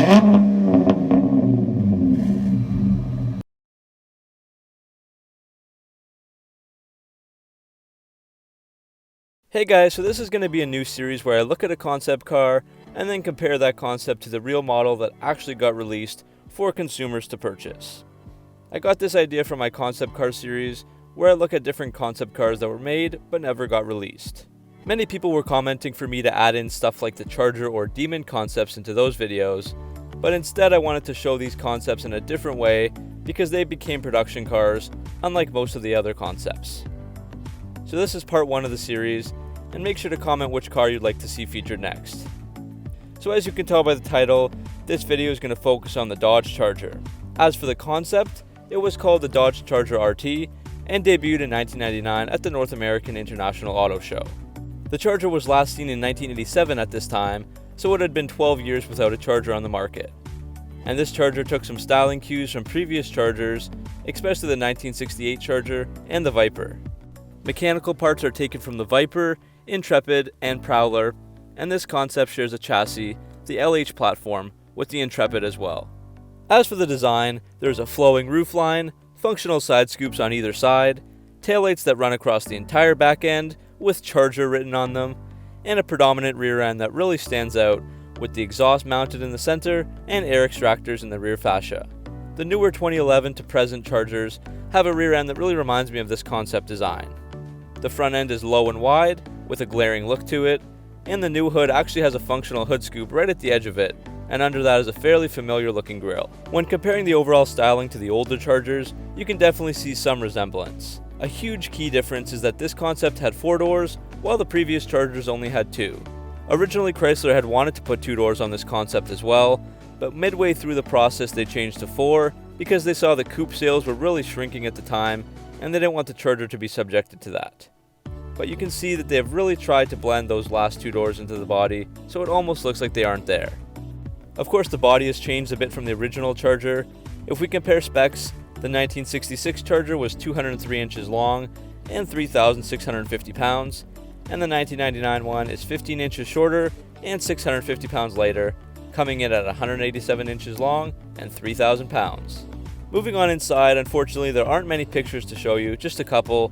Hey guys, so this is going to be a new series where I look at a concept car and then compare that concept to the real model that actually got released for consumers to purchase. I got this idea from my concept car series where I look at different concept cars that were made but never got released. Many people were commenting for me to add in stuff like the Charger or Demon concepts into those videos, but instead I wanted to show these concepts in a different way because they became production cars, unlike most of the other concepts. So this is part 1 of the series, and make sure to comment which car you'd like to see featured next. So as you can tell by the title, this video is going to focus on the Dodge Charger. As for the concept, it was called the Dodge Charger RT and debuted in 1999 at the North American International Auto Show. The Charger was last seen in 1987 at this time, so it had been 12 years without a Charger on the market. And this Charger took some styling cues from previous Chargers, especially the 1968 Charger and the Viper. Mechanical parts are taken from the Viper, Intrepid, and Prowler, and this concept shares a chassis, the LH platform, with the Intrepid as well. As for the design, there's a flowing roofline, functional side scoops on either side, taillights that run across the entire back end with Charger written on them, and a predominant rear end that really stands out with the exhaust mounted in the center and air extractors in the rear fascia. The newer 2011 to present Chargers have a rear end that really reminds me of this concept design. The front end is low and wide, with a glaring look to it, and the new hood actually has a functional hood scoop right at the edge of it, and under that is a fairly familiar looking grille. When comparing the overall styling to the older Chargers, you can definitely see some resemblance. A huge key difference is that this concept had 4 doors, while the previous Chargers only had 2. Originally, Chrysler had wanted to put 2 doors on this concept as well, but midway through the process they changed to 4 because they saw the coupe sales were really shrinking at the time, and they didn't want the Charger to be subjected to that. But you can see that they have really tried to blend those last 2 doors into the body, so it almost looks like they aren't there. Of course, the body has changed a bit from the original Charger. If we compare specs, the 1966 Charger was 203 inches long and 3,650 pounds, and the 1999 one is 15 inches shorter and 650 pounds lighter, coming in at 187 inches long and 3,000 pounds. Moving on inside, unfortunately there aren't many pictures to show you, just a couple,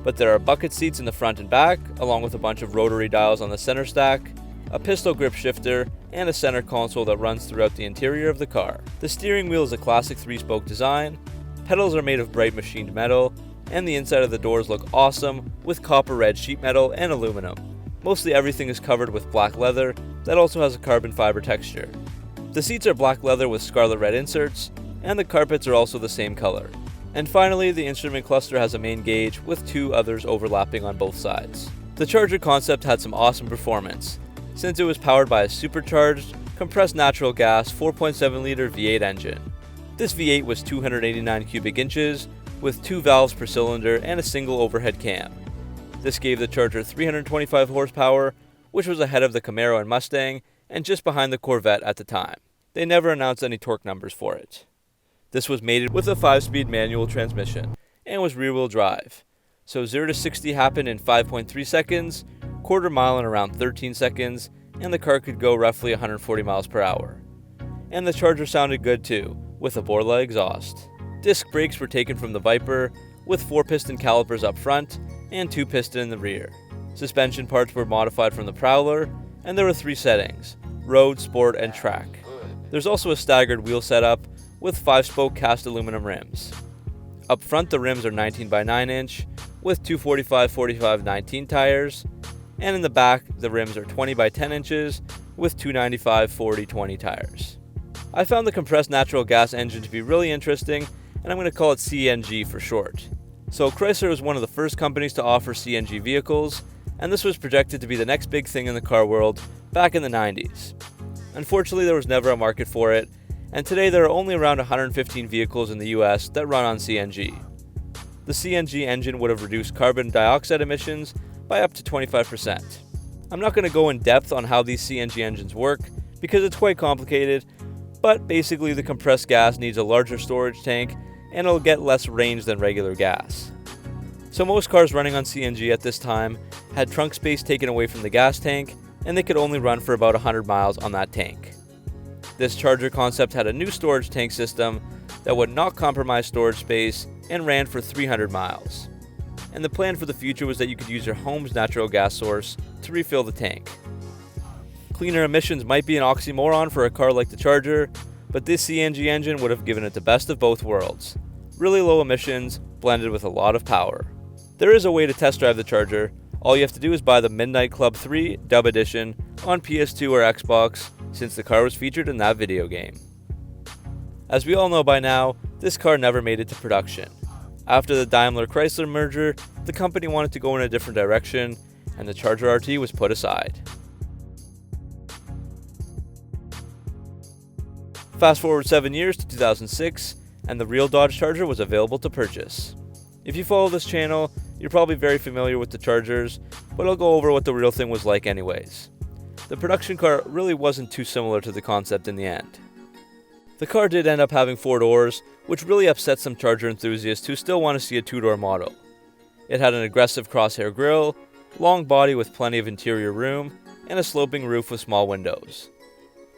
but there are bucket seats in the front and back, along with a bunch of rotary dials on the center stack, a pistol grip shifter, and a center console that runs throughout the interior of the car. The steering wheel is a classic 3-spoke design, pedals are made of bright machined metal, and the inside of the doors look awesome with copper red sheet metal and aluminum. Mostly everything is covered with black leather that also has a carbon fiber texture. The seats are black leather with scarlet red inserts, and the carpets are also the same color. And finally, the instrument cluster has a main gauge with 2 others overlapping on both sides. The Charger concept had some awesome performance, since it was powered by a supercharged, compressed natural gas 4.7 liter V8 engine. This V8 was 289 cubic inches, with 2 valves per cylinder and a single overhead cam. This gave the Charger 325 horsepower, which was ahead of the Camaro and Mustang, and just behind the Corvette at the time. They never announced any torque numbers for it. This was mated with a 5-speed manual transmission, and was rear-wheel drive. So 0 to 60 happened in 5.3 seconds, quarter mile in around 13 seconds, and the car could go roughly 140 miles per hour. And the Charger sounded good too, with a Borla exhaust. Disc brakes were taken from the Viper, with 4-piston calipers up front, and 2-piston in the rear. Suspension parts were modified from the Prowler, and there were 3 settings: road, sport, and track. There's also a staggered wheel setup, with 5-spoke cast aluminum rims. Up front, the rims are 19 by 9 inch with 245/45/19 tires, and in the back the rims are 20 by 10 inches with 295/40/20 tires. I found the compressed natural gas engine to be really interesting, and I'm going to call it CNG for short. So Chrysler was one of the first companies to offer CNG vehicles, and this was projected to be the next big thing in the car world back in the 90s. Unfortunately, there was never a market for it, and today there are only around 115 vehicles in the US that run on CNG. The CNG engine would have reduced carbon dioxide emissions by up to 25%. I'm not going to go in depth on how these CNG engines work because it's quite complicated, but basically the compressed gas needs a larger storage tank and it'll get less range than regular gas. So most cars running on CNG at this time had trunk space taken away from the gas tank, and they could only run for about 100 miles on that tank. This Charger concept had a new storage tank system that would not compromise storage space and ran for 300 miles. And the plan for the future was that you could use your home's natural gas source to refill the tank. Cleaner emissions might be an oxymoron for a car like the Charger, but this CNG engine would have given it the best of both worlds. Really low emissions, blended with a lot of power. There is a way to test drive the Charger. All you have to do is buy the Midnight Club 3 Dub Edition on PS2 or Xbox, since the car was featured in that video game. As we all know by now, this car never made it to production. After the Daimler-Chrysler merger, the company wanted to go in a different direction, and the Charger RT was put aside. Fast forward 7 years to 2006, and the real Dodge Charger was available to purchase. If you follow this channel, you're probably very familiar with the Chargers, but I'll go over what the real thing was like anyways. The production car really wasn't too similar to the concept in the end. The car did end up having 4 doors, which really upset some Charger enthusiasts who still want to see a 2-door model. It had an aggressive crosshair grille, long body with plenty of interior room, and a sloping roof with small windows.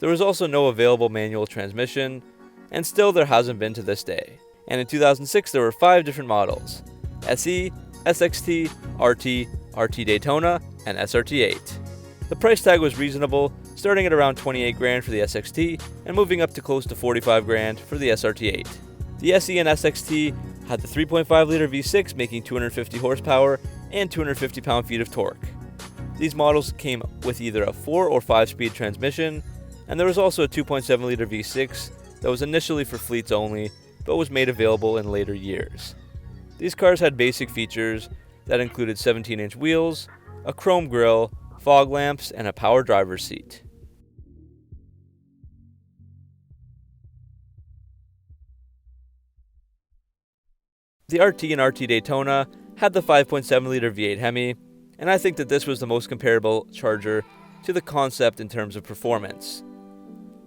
There was also no available manual transmission, and still there hasn't been to this day. And in 2006 there were 5 different models: SE, SXT, RT, RT Daytona, and SRT8. The price tag was reasonable, starting at around 28 grand for the SXT and moving up to close to 45 grand for the SRT8. The SE and SXT had the 3.5 liter V6 making 250 horsepower and 250 pound-feet of torque. These models came with either a 4 or 5 speed transmission, and there was also a 2.7 liter V6 that was initially for fleets only, but was made available in later years. These cars had basic features that included 17-inch wheels, a chrome grille, fog lamps, and a power driver's seat. The RT and RT Daytona had the 5.7 liter V8 Hemi, and I think that this was the most comparable Charger to the concept in terms of performance.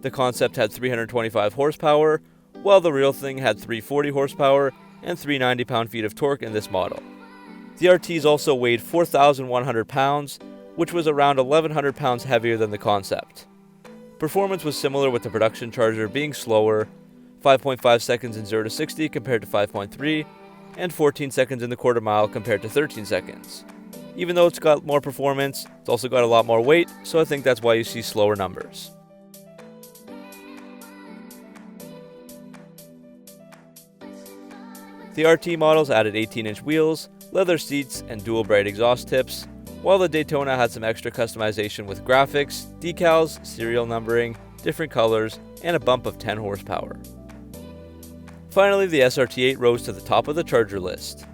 The concept had 325 horsepower, while the real thing had 340 horsepower and 390 pound-feet of torque in this model. The RTs also weighed 4,100 pounds, which was around 1,100 pounds heavier than the concept. Performance was similar, with the production Charger being slower, 5.5 seconds in 0 to 60 compared to 5.3, and 14 seconds in the quarter mile compared to 13 seconds. Even though it's got more performance, it's also got a lot more weight, so I think that's why you see slower numbers. The RT models added 18-inch wheels, leather seats, and dual bright exhaust tips, while the Daytona had some extra customization with graphics, decals, serial numbering, different colors, and a bump of 10 horsepower. Finally, the SRT8 rose to the top of the Charger list.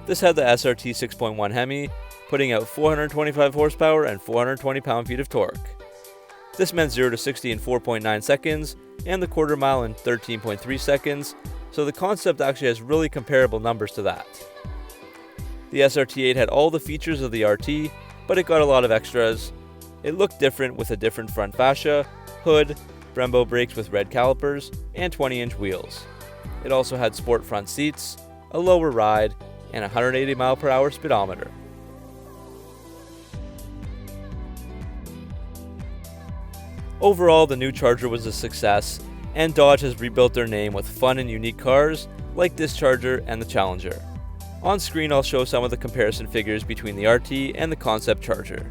This had the SRT 6.1 Hemi, putting out 425 horsepower and 420 pound-feet of torque. This meant 0 to 60 in 4.9 seconds, and the quarter mile in 13.3 seconds, so the concept actually has really comparable numbers to that. The SRT8 had all the features of the RT, but it got a lot of extras. It looked different with a different front fascia, hood, Brembo brakes with red calipers, and 20-inch wheels. It also had sport front seats, a lower ride, and a 180 mph speedometer. Overall, the new Charger was a success, and Dodge has rebuilt their name with fun and unique cars like this Charger and the Challenger. On screen, I'll show some of the comparison figures between the RT and the concept Charger.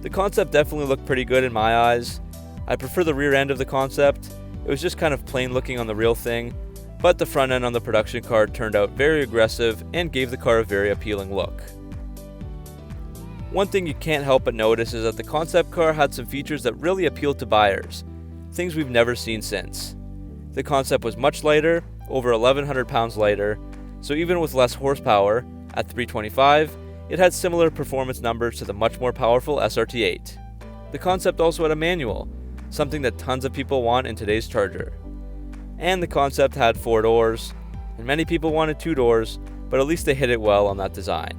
The concept definitely looked pretty good in my eyes. I prefer the rear end of the concept. It was just kind of plain looking on the real thing, but the front end on the production car turned out very aggressive and gave the car a very appealing look. One thing you can't help but notice is that the concept car had some features that really appealed to buyers, things we've never seen since. The concept was much lighter, over 1,100 pounds lighter, so even with less horsepower, at 325, it had similar performance numbers to the much more powerful SRT8. The concept also had a manual, something that tons of people want in today's Charger. And the concept had 4 doors, and many people wanted 2 doors, but at least they hit it well on that design.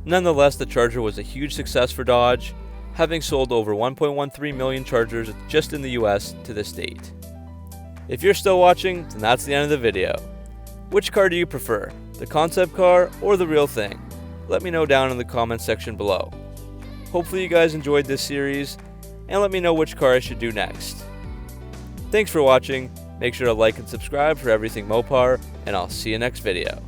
Nonetheless, the Charger was a huge success for Dodge, having sold over 1.13 million Chargers just in the US to this date. If you're still watching, then that's the end of the video. Which car do you prefer, the concept car or the real thing? Let me know down in the comments section below. Hopefully you guys enjoyed this series, and let me know which car I should do next. Thanks for watching, make sure to like and subscribe for everything Mopar, and I'll see you next video.